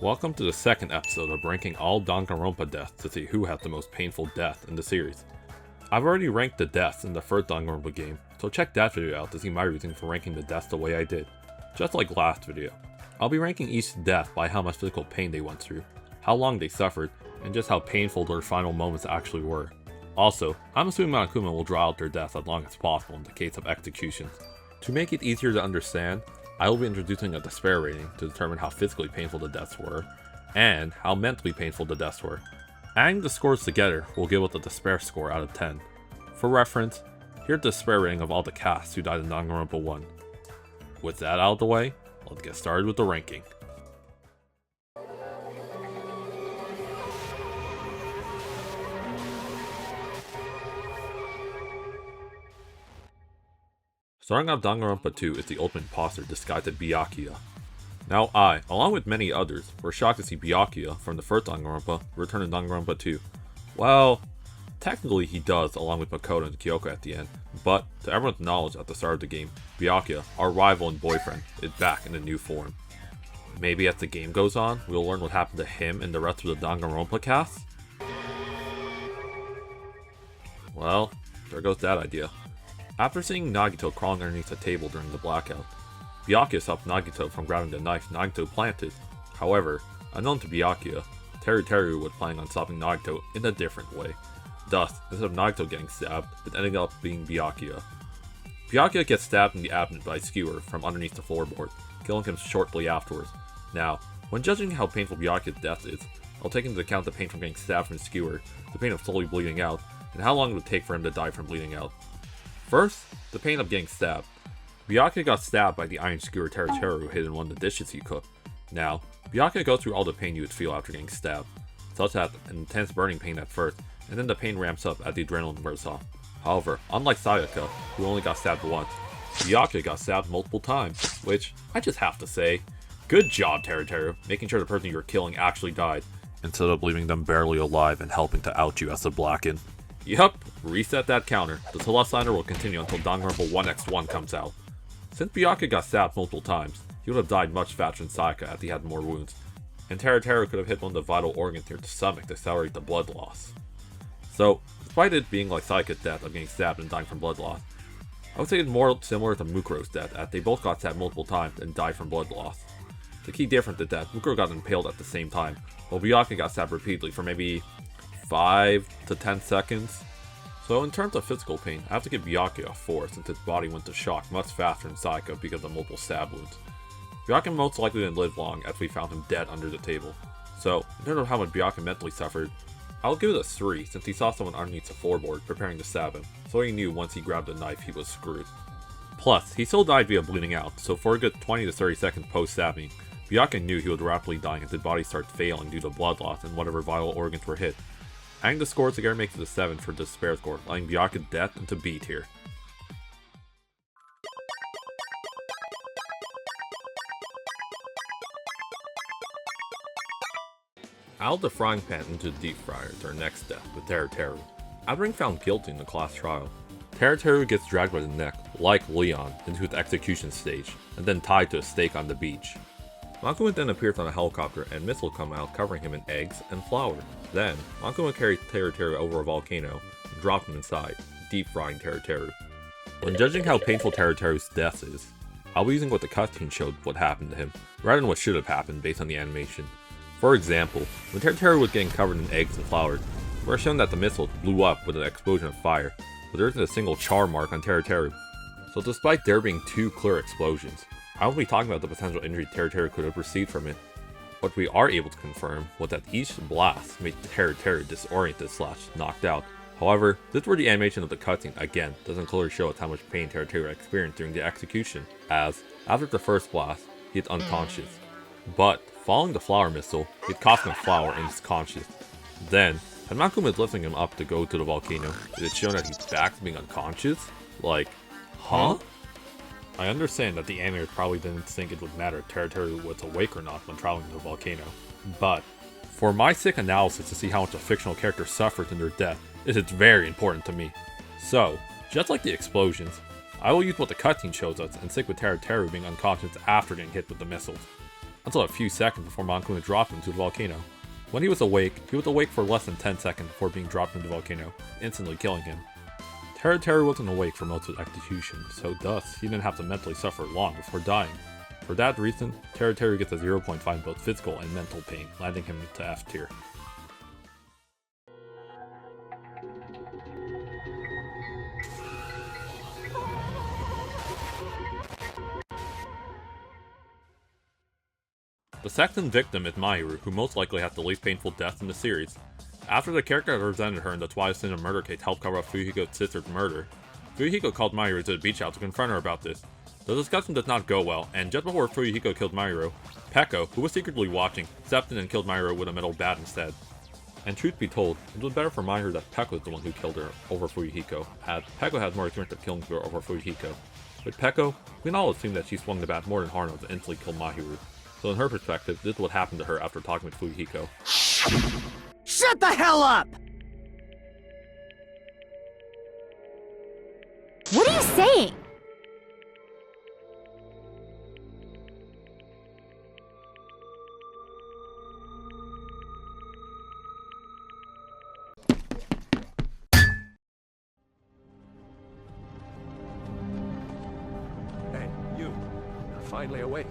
Welcome to the second episode of ranking all Danganronpa deaths to see who had the most painful death in the series. I've already ranked the deaths in the first Danganronpa game, so check that video out to see my reasoning for ranking the deaths the way I did. Just like last video, I'll be ranking each death by how much physical pain they went through, how long they suffered, and just how painful their final moments actually were. Also, I'm assuming Monokuma will draw out their deaths as long as possible in the case of executions. To make it easier to understand, I will be introducing a despair rating to determine how physically painful the deaths were, and how mentally painful the deaths were. Adding the scores together will give us a despair score out of 10. For reference, here's the despair rating of all the casts who died in Danganronpa 1. With that out of the way, let's get started with the ranking. Starting off, Danganronpa 2 is the ultimate imposter disguised as Byakuya. Now I, along with many others, were shocked to see Byakuya from the first Danganronpa return in Danganronpa 2. Well, technically he does along with Makoto and Kyoko at the end, but to everyone's knowledge at the start of the game, Byakuya, our rival and boyfriend, is back in a new form. Maybe as the game goes on, we'll learn what happened to him and the rest of the Danganronpa cast? Well, there goes that idea. After seeing Nagito crawling underneath the table during the blackout, Byakuya stopped Nagito from grabbing the knife Nagito planted. However, unknown to Byakuya, Teruteru was planning on stopping Nagito in a different way. Thus, instead of Nagito getting stabbed, it ended up being Byakuya. Byakuya gets stabbed in the abdomen by a skewer from underneath the floorboard, killing him shortly afterwards. Now, when judging how painful Byakuya's death is, I'll take into account the pain from getting stabbed from a skewer, the pain of slowly bleeding out, and how long it would take for him to die from bleeding out. First, the pain of getting stabbed. Byakuya got stabbed by the iron skewer Teruteru hid in one of the dishes he cooked. Now, Byakuya goes through all the pain you would feel after getting stabbed, such as an intense burning pain at first, and then the pain ramps up as the adrenaline wears off. However, unlike Sayaka, who only got stabbed once, Byakuya got stabbed multiple times, which, I just have to say, good job Teruteru, making sure the person you were killing actually died, instead of leaving them barely alive and helping to out you as the Blacken. Yup, reset that counter. The Celeste Liner will continue until Danganronpa 1x1 comes out. Since Byakuya got stabbed multiple times, he would have died much faster than Sayaka as he had more wounds, and Teruteru could have hit one of the vital organs near the stomach to accelerate the blood loss. So, despite it being like Sayaka's death of getting stabbed and dying from blood loss, I would say it's more similar to Mukuro's death, as they both got stabbed multiple times and died from blood loss. The key difference is that Mukuro got impaled at the same time, while Byakuya got stabbed repeatedly for maybe 5 to 10 seconds. So in terms of physical pain, I have to give Byakuya a 4 since his body went to shock much faster than Sayaka because of multiple stab wounds. Byakuya most likely didn't live long as we found him dead under the table. So, in terms of how much Byakuya mentally suffered, I'll give it a 3 since he saw someone underneath the floorboard preparing to stab him, so he knew once he grabbed the knife he was screwed. Plus, he still died via bleeding out, so for a good 20 to 30 seconds post-stabbing, Byakuya knew he was rapidly dying as his body started failing due to blood loss and whatever vital organs were hit. Adding the scores together makes it a 7 for the despair score, allowing Byakuya's death into B tier. Out of the frying pan into the deep fryer is our next death with Teruteru. After being found guilty in the class trial, Teruteru gets dragged by the neck, like Leon, into his execution stage, and then tied to a stake on the beach. Monokuma then appears on a helicopter and missiles come out covering him in eggs and flour. Then, Monokuma carries Teruteru over a volcano and drops him inside, deep frying Teruteru. When judging how painful Teruteru's death is, I'll be using what the cutscene showed what happened to him, rather than what should have happened based on the animation. For example, when Teruteru was getting covered in eggs and flour, we're shown that the missiles blew up with an explosion of fire, but there isn't a single char mark on Teruteru. So despite there being 2 clear explosions, I won't be talking about the potential injury Teruteru could have received from it. What we are able to confirm was that each blast made Teruteru disoriented / knocked out. However, this is where the animation of the cutscene again doesn't clearly show us how much pain Teruteru experienced during the execution, as after the first blast, he is unconscious. But following the flour missile, it cost him flour and he's conscious. Then, when Monokuma is lifting him up to go to the volcano, it is shown that he's back to being unconscious? Like, huh? I understand that the animators probably didn't think it would matter if Teruteru was awake or not when traveling to the volcano, but for my sick analysis to see how much a fictional character suffers in their death, it is very important to me. So, just like the explosions, I will use what the cutscene shows us and stick with Teruteru being unconscious after getting hit with the missiles. until a few seconds before Monokuma dropped him to the volcano. When he was awake for less than 10 seconds before being dropped into the volcano, instantly killing him. Teruteru wasn't awake for most of the execution, so thus he didn't have to mentally suffer long before dying. For that reason, Teruteru gets a 0.5 in both physical and mental pain, landing him to F tier. The second victim is Mahiru, who most likely had the least painful death in the series. After the character that represented her in the Twilight Cinema murder case helped cover up Fuyuhiko's sister's murder, Fuyuhiko called Mahiru to the beach house to confront her about this. The discussion did not go well, and just before Fuyuhiko killed Mahiru, Peko, who was secretly watching, stepped in and killed Mahiru with a metal bat instead. And truth be told, it was better for Mahiru that Peko was the one who killed her over Fuyuhiko, as Peko had more experience of killing her over Fuyuhiko. With Peko, we can all assume that she swung the bat more than hard enough to instantly kill Mahiru. So in her perspective, this is what happened to her after talking with Fuyuhiko. Shut the hell up! What are you saying? Hey, you're finally awake.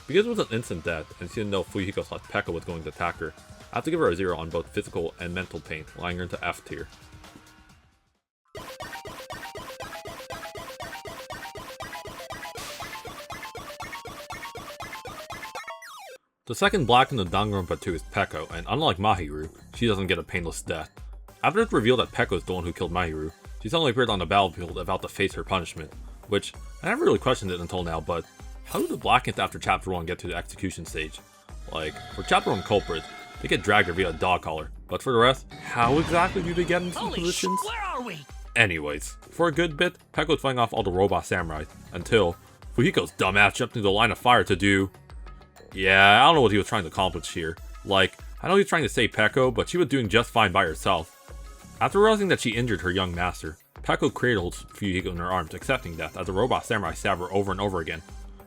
Because it was an instant death, and she didn't know Fuyuhiko thought Peko was going to attack her, I have to give her a 0 on both physical and mental pain, allowing her into F tier. The second black in the Danganronpa 2 is Peko, and unlike Mahiru, she doesn't get a painless death. After it's revealed that Peko is the one who killed Mahiru, she suddenly appeared on the battlefield about to face her punishment, which, I never really questioned it until now, but how do the Blackens after Chapter 1 get to the execution stage? Like, for Chapter 1 culprits, they get dragged or via a dog collar, but for the rest, how exactly do they get into these positions? Where are we? Anyways, for a good bit, Peko was fighting off all the robot samurai, until Fuyuhiko's dumbass jumped into the line of fire to do... Yeah, I don't know what he was trying to accomplish here. Like, I know he was trying to save Peko, but she was doing just fine by herself. After realizing that she injured her young master, Peko cradles Fuyuhiko in her arms, accepting death as the robot samurai stabbed her over and over again.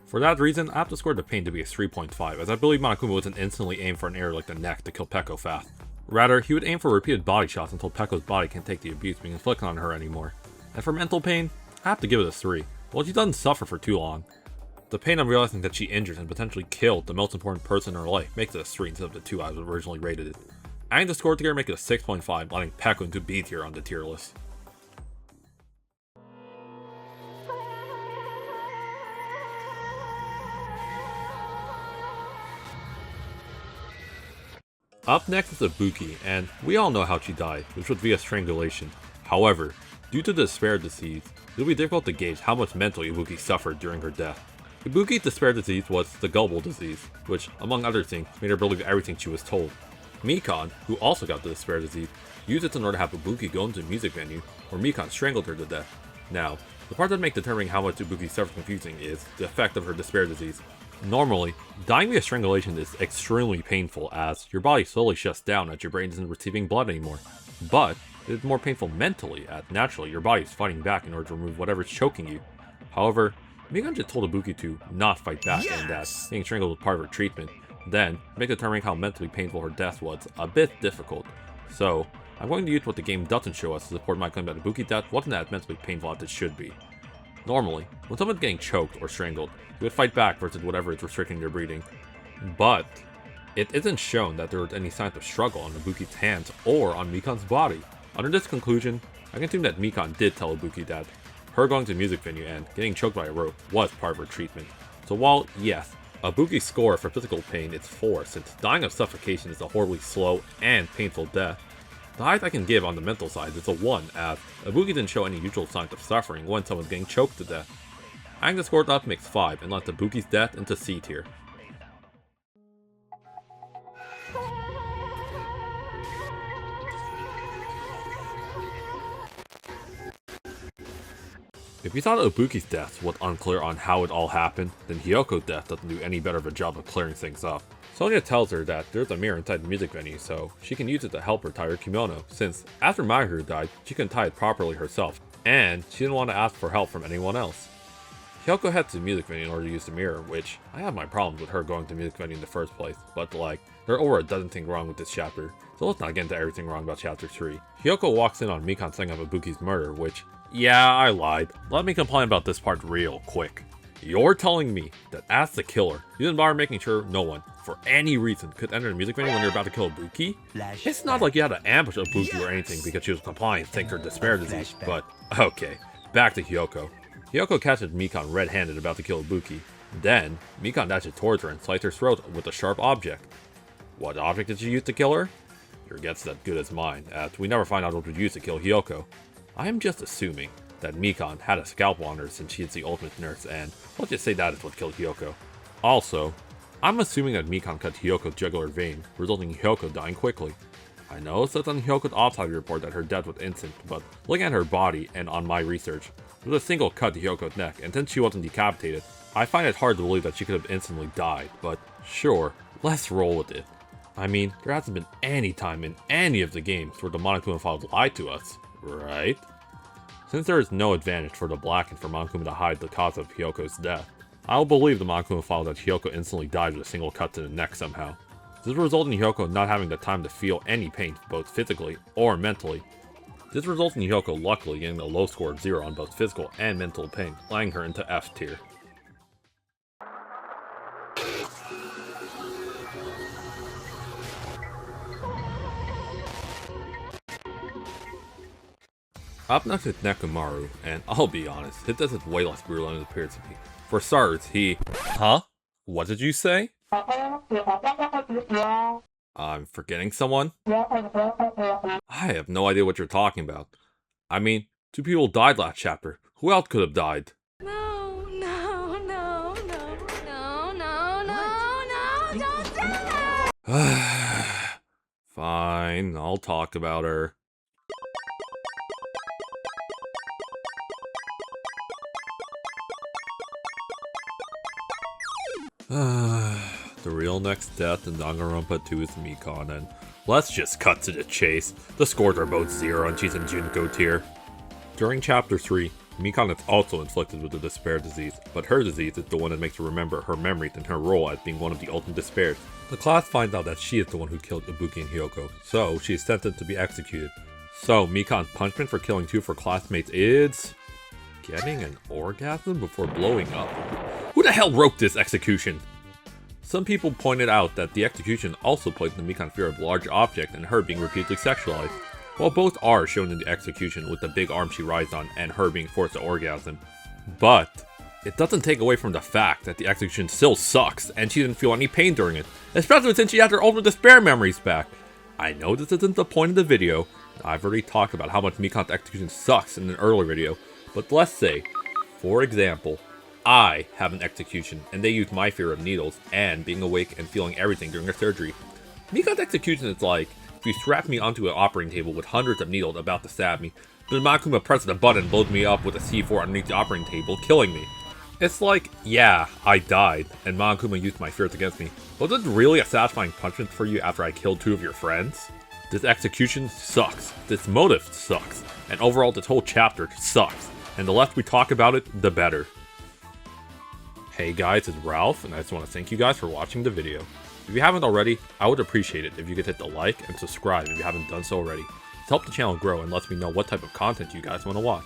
For that reason, I have to score the pain to be a 3.5, as I believe Monokuma wouldn't instantly aim for an area like the neck to kill Peko fast. Rather, he would aim for repeated body shots until Peko's body can't take the abuse being inflicted on her anymore. And for mental pain, I have to give it a 3. Well, she doesn't suffer for too long. The pain of realizing that she injured and potentially killed the most important person in her life makes it a 3 instead of the 2 I was originally rated it. Adding the score together make it a 6.5, letting Peko into B tier on the tier list. Up next is Ibuki, and we all know how she died, which was via strangulation. However, due to the despair disease, it will be difficult to gauge how much mentally Ibuki suffered during her death. Ibuki's despair disease was the gullible disease, which, among other things, made her believe everything she was told. Mikan, who also got the despair disease, used it in order to have Ibuki go into a music venue, where Mikan strangled her to death. Now, the part that makes determining how much Ibuki suffers confusing is the effect of her despair disease. Normally, dying via strangulation is extremely painful as your body slowly shuts down as your brain isn't receiving blood anymore. But it is more painful mentally as naturally your body is fighting back in order to remove whatever is choking you. However, Mikan just told Ibuki to not fight back and that being strangled was part of her treatment. Then, to make determining how mentally painful her death was a bit difficult. So, I'm going to use what the game doesn't show us to support my claim that Ibuki's death wasn't as mentally painful as it should be. Normally, when someone's getting choked or strangled, you would fight back versus whatever is restricting their breathing. But it isn't shown that there were any signs of struggle on Ibuki's hands or on Mikan's body. Under this conclusion, I can assume that Mikan did tell Ibuki that her going to a music venue and getting choked by a rope was part of her treatment. So while, yes, Ibuki's score for physical pain is 4 since dying of suffocation is a horribly slow and painful death, the highest I can give on the mental side is a 1 as Ibuki didn't show any usual signs of suffering when someone's getting choked to death. Adding the score up makes 5 and lets Ibuki's death into C tier. If you thought Ibuki's death was unclear on how it all happened, then Hiyoko's death doesn't do any better of a job of clearing things up. Sonya tells her that there's a mirror inside the music venue, so she can use it to help her tie her kimono, since after Mahiru died, she couldn't tie it properly herself, and she didn't want to ask for help from anyone else. Hiyoko heads to the music venue in order to use the mirror, which I have my problems with her going to the music venue in the first place, but like, there are over a dozen things wrong with this chapter, so let's not get into everything wrong about chapter 3. Hiyoko walks in on Mikan saying of Ibuki's murder, which, yeah, I lied. Let me complain about this part real quick. You're telling me that as the killer, you didn't bother making sure no one, for any reason, could enter the music venue when you're about to kill Ibuki? It's not like you had to ambush Ibuki or anything because she was compliant thanks to her despair disease, but okay, back to Hiyoko. Hiyoko catches Mikan red-handed about to kill Ibuki. Then, Mikan dashes towards her and slices her throat with a sharp object. What object did she use to kill her? Your guess is as good as mine, as we never find out what was used to kill Hiyoko. I am just assuming that Mikan had a scalpel on her since she is the ultimate nurse, and let's just say that is what killed Hiyoko. Also, I'm assuming that Mikan cut Hiyoko's jugular vein, resulting in Hiyoko dying quickly. I know it says on Hiyoko's autopsy report that her death was instant, but looking at her body and on my research, there was a single cut to Hiyoko's neck, and since she wasn't decapitated, I find it hard to believe that she could have instantly died, but sure, let's roll with it. I mean, there hasn't been any time in any of the games where the Monokuma files lied to us, right? Since there is no advantage for the Black and for Monokuma to hide the cause of Hiyoko's death, I'll believe the Monokuma file that Hiyoko instantly died with a single cut to the neck somehow. This results in Hiyoko not having the time to feel any pain, both physically or mentally. This results in Hiyoko luckily getting a low score of 0 on both physical and mental pain, laying her into F tier. Up next is Nekomaru, and I'll be honest, his death is way less brutal than it appears to be. For starters, he... Huh? What did you say? I'm forgetting someone? I have no idea what you're talking about. I mean, 2 people died last chapter. Who else could have died? No, don't do that! Fine, I'll talk about her. The real next death in Danganronpa 2 is Mikan, and let's just cut to the chase. The scores are both 0 and she's in Junko tier. During chapter 3, Mikan is also inflicted with the despair disease, but her disease is the one that makes her remember her memories and her role as being one of the ultimate despairs. The class finds out that she is the one who killed Ibuki and Hiyoko, so she is sentenced to be executed. So Mikan's punishment for killing 2 of her classmates is... getting an orgasm before blowing up. Who the hell wrote this execution? Some people pointed out that the execution also plays in the Mikan's fear of large objects and her being repeatedly sexualized. While both are shown in the execution with the big arm she rides on and her being forced to orgasm. But it doesn't take away from the fact that the execution still sucks and she didn't feel any pain during it, especially since she had her ultimate despair memories back. I know this isn't the point of the video. I've already talked about how much Mikan's execution sucks in an earlier video, but let's say, for example, I have an execution and they use my fear of needles and being awake and feeling everything during a surgery. Mikan's execution is like if you strap me onto an operating table with hundreds of needles about to stab me, then Monokuma presses a button and blows me up with a C4 underneath the operating table, killing me. It's like, yeah, I died, and Monokuma used my fears against me, but was this really a satisfying punishment for you after I killed 2 of your friends? This execution sucks, this motive sucks, and overall this whole chapter sucks, and the less we talk about it, the better. Hey guys, it's Ralph, and I just want to thank you guys for watching the video. If you haven't already, I would appreciate it if you could hit the like and subscribe if you haven't done so already. It helps the channel grow and lets me know what type of content you guys want to watch.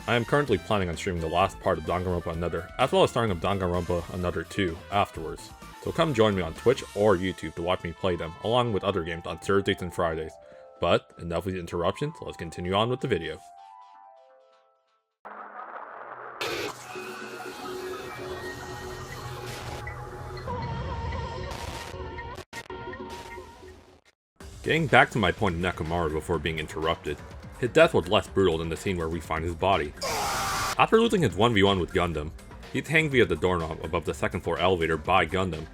I am currently planning on streaming the last part of Danganronpa Another, as well as starting up Danganronpa Another 2 afterwards. So come join me on Twitch or YouTube to watch me play them, along with other games on Thursdays and Fridays. But enough with the interruptions, let's continue on with the video. Getting back to my point of Nekomaru before being interrupted, his death was less brutal than the scene where we find his body. After losing his 1v1 with Gundham, he's hanged via the doorknob above the second floor elevator by Gundham.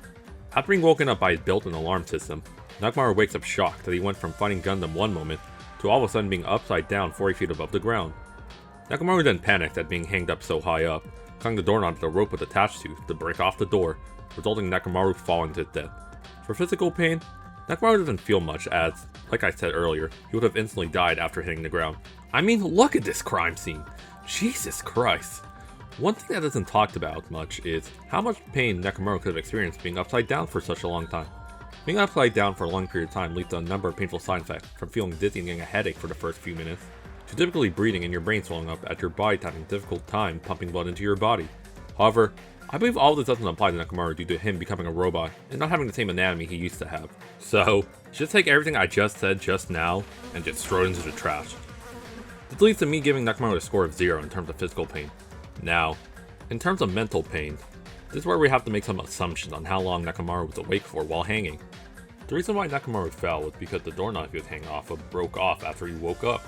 After being woken up by his built-in alarm system, Nekomaru wakes up shocked that he went from fighting Gundham one moment to all of a sudden being upside down 40 feet above the ground. Nekomaru then panics at being hanged up so high up, cutting the doorknob that the rope was attached to break off the door, resulting in Nekomaru falling to his death. For physical pain, Nekomaru doesn't feel much as, like I said earlier, he would have instantly died after hitting the ground. I mean, look at this crime scene. Jesus Christ. One thing that isn't talked about much is how much pain Nekomaru could have experienced being upside down for such a long time. Being upside down for a long period of time leads to a number of painful side effects, from feeling dizzy and getting a headache for the first few minutes, to typically bleeding and your brain swelling up at your body having a difficult time pumping blood into your body. However, I believe all this doesn't apply to Nekomaru due to him becoming a robot and not having the same anatomy he used to have. So, just take everything I just said just now and just throw it into the trash. This leads to me giving Nekomaru a score of 0 in terms of physical pain. Now, in terms of mental pain, this is where we have to make some assumptions on how long Nekomaru was awake for while hanging. The reason why Nekomaru fell was because the doorknob he was hanging off of broke off after he woke up.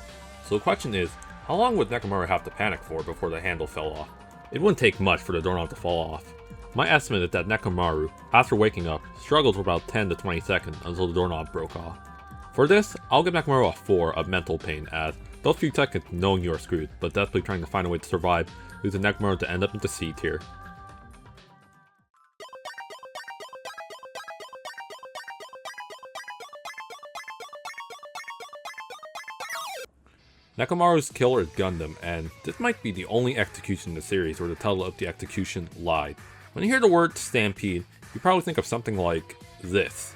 So the question is, how long would Nekomaru have to panic for before the handle fell off? It wouldn't take much for the doorknob to fall off. My estimate is that Nekomaru, after waking up, struggled for about 10 to 20 seconds until the doorknob broke off. For this, I'll give Nekomaru a 4 of mental pain, as those few seconds knowing you are screwed, but desperately trying to find a way to survive leads Nekomaru to end up into C tier. Nekomaru's killer is Gundham, and this might be the only execution in the series where the title of the execution lied. When you hear the word stampede, you probably think of something like this.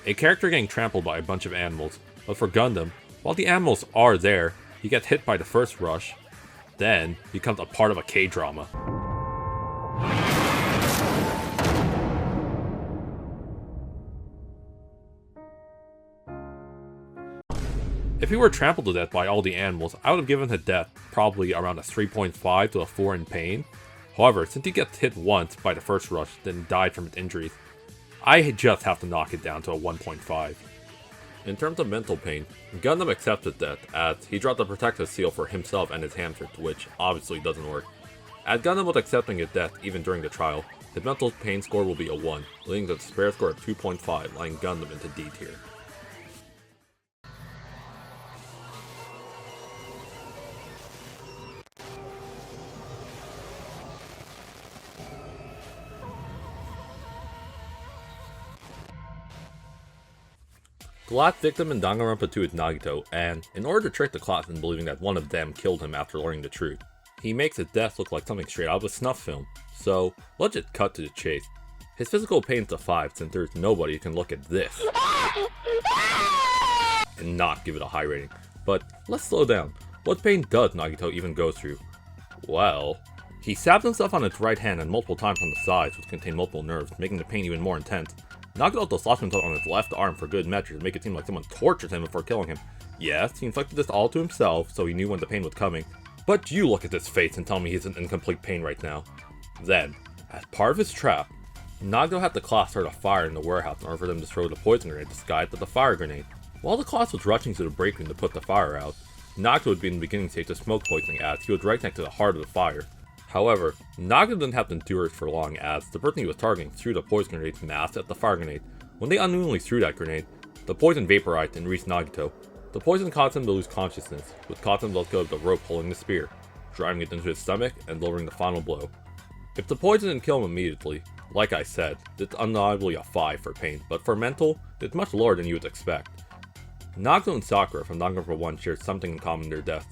A character getting trampled by a bunch of animals, but for Gundham, while the animals are there, he gets hit by the first rush, then becomes a part of a K-drama. If he were trampled to death by all the animals, I would have given his death probably around a 3.5 to a 4 in pain. However, since he gets hit once by the first rush, then died from his injuries, I just have to knock it down to a 1.5. In terms of mental pain, Gundham accepts his death, as he dropped a protective seal for himself and his hamsters, which obviously doesn't work. As Gundham was accepting his death even during the trial, his mental pain score will be a 1, leading to a despair score of 2.5, lying Gundham into D tier. The last victim in Danganronpa 2 is Nagito, and in order to trick the class into believing that one of them killed him after learning the truth, he makes his death look like something straight out of a snuff film. So, let's just cut to the chase. His physical pain is a 5 since there's nobody who can look at this and not give it a high rating. But let's slow down. What pain does Nagito even go through? Well, he stabs himself on his right hand and multiple times on the sides, which contain multiple nerves, making the pain even more intense. Nagito also slaps himself on his left arm for good measure to make it seem like someone tortured him before killing him. Yes, he inflicted this all to himself, so he knew when the pain was coming. But you look at his face and tell me he's in incomplete pain right now. Then, as part of his trap, Nagito had the class start a fire in the warehouse in order for them to throw the poison grenade disguised as the fire grenade. While the class was rushing to the break room to put the fire out, Nagito would be in the beginning stage of smoke poisoning as he was right next to the heart of the fire. However, Nagito didn't have to endure it for long as the person he was targeting threw the poison grenade's mass at the fire grenade. When they unknowingly threw that grenade, the poison vaporized and reached Nagito. The poison caused him to lose consciousness, which caused him to let go of the rope holding the spear, driving it into his stomach and delivering the final blow. If the poison didn't kill him immediately, like I said, it's undeniably a 5 for pain, but for mental, it's much lower than you would expect. Nagito and Sakura from Danganronpa 1 shared something in common in their death.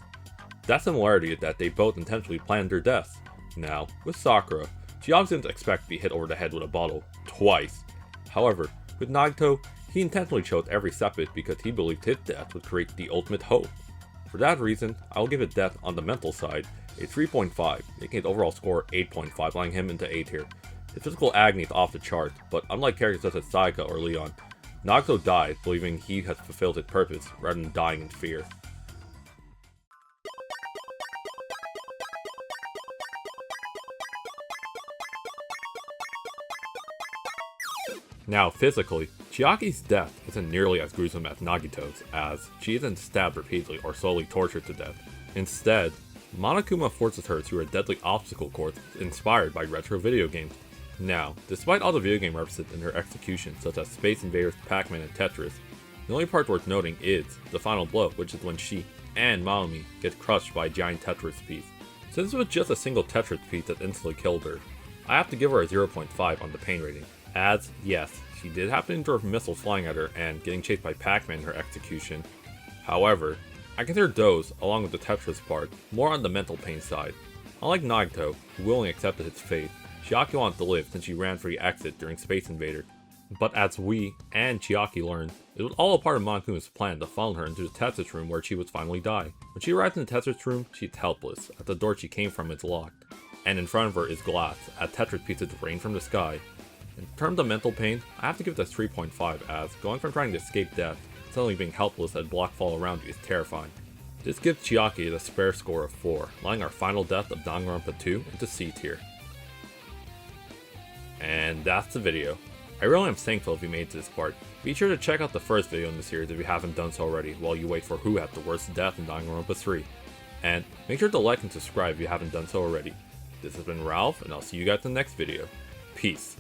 That similarity is that they both intentionally planned their deaths. Now, with Sakura, she obviously didn't expect to be hit over the head with a bottle, twice. However, with Nagito, he intentionally chose every step of it because he believed his death would create the ultimate hope. For that reason, I will give his death on the mental side a 3.5, making his overall score 8.5, laying him into A tier. His physical agony is off the charts, but unlike characters such as Saika or Leon, Nagito died believing he has fulfilled his purpose rather than dying in fear. Now, physically, Chiaki's death isn't nearly as gruesome as Nagito's, as she isn't stabbed repeatedly or slowly tortured to death. Instead, Monokuma forces her through a deadly obstacle course inspired by retro video games. Now, despite all the video game references in her execution, such as Space Invaders, Pac-Man, and Tetris, the only part worth noting is the final blow, which is when she and Maomi get crushed by a giant Tetris piece. Since it was just a single Tetris piece that instantly killed her, I have to give her a 0.5 on the pain rating. As, yes, she did happen to endure missiles flying at her and getting chased by Pac-Man in her execution. However, I consider those, along with the Tetris part, more on the mental pain side. Unlike Nagito, who willingly accepted his fate, Chiaki wanted to live since she ran for the exit during Space Invader. But as we, and Chiaki learned, it was all a part of Monokuma's plan to funnel her into the Tetris room where she would finally die. When she arrives in the Tetris room, she's helpless, as the door she came from is locked. And in front of her is glass, as Tetris pieces rain from the sky. In terms of mental pain, I have to give this 3.5 as going from trying to escape death to suddenly being helpless as blocks fall around you is terrifying. This gives Chiaki the spare score of 4, allowing our final death of Danganronpa 2 into C tier. And that's the video. I really am thankful if you made it to this part. Be sure to check out the first video in the series if you haven't done so already, while you wait for who had the worst death in Danganronpa 3. And make sure to like and subscribe if you haven't done so already. This has been Ralph, and I'll see you guys in the next video. Peace.